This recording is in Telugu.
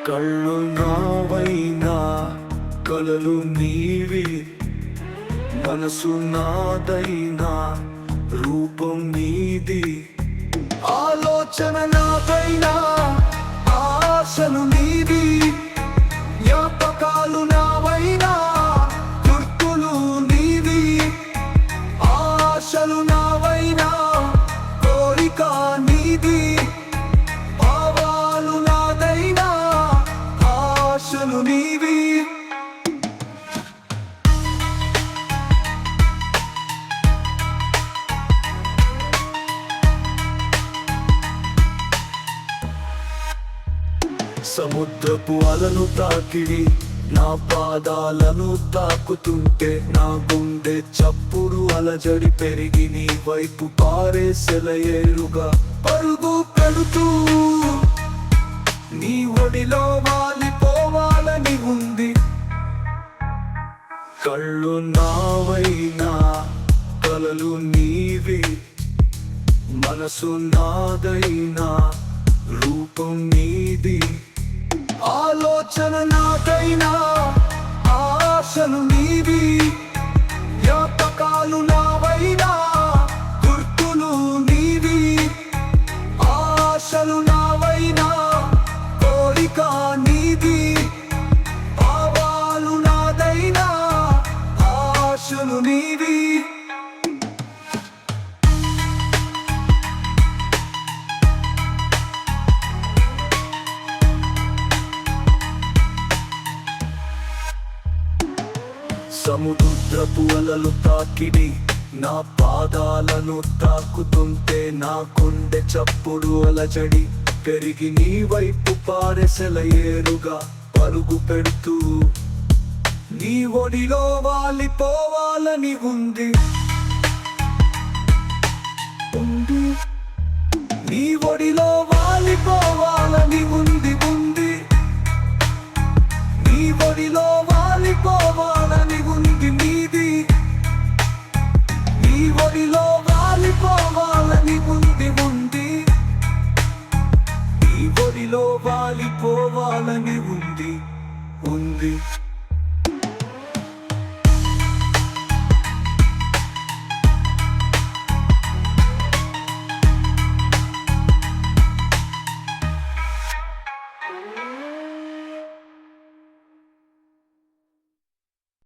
కళ్ళు నావైనా కలలు నీవి, మనసు నాదైనా రూపం నీది. ఆలోచన నాదైనా ఆశలు నీవి, జ్ఞాపకాలు నావైనా గుర్తులు నీవి. ఆశలు నావైనా కోరిక నీది, భావాలు నాదైనా ఆశలు నీవి. సముద్రపు అలను తాకిడి నా పాదాలను తాకుతుంటే, నా గుండె చప్పుడు అలజడి పెరిగి నీ వైపు పారే సెలయేరుగా పరుగు పెడుతూ నీ ఒడిలో వాలిపోవాలని ఉంది. కళ్ళు నావైనా కలలు నీవి, మనసు నాదైనా రూపం నీది. ఆలోచన నాదైనా ఆశలు నీవి, జ్ఞాపకాలు నావైనా గుర్తులు నీవి. ఆశలు నావైనా కోరిక నీది, భావాలు నాదైనా ఆశలు నీవి. సముద్రపు అలలు తాకిడి నా పాదాలను తాకుతుంటే, నా గుండె చప్పుడు అలజడి పెరిగి నీ వైపు పారే సెలయేరుగా పరుగు పెడుతూ నీ ఒడిలో వాలిపోవాలని ఉంది. నీ ఒడిలో వాలిపోవాలని ఉంది. నీ ఒడిలో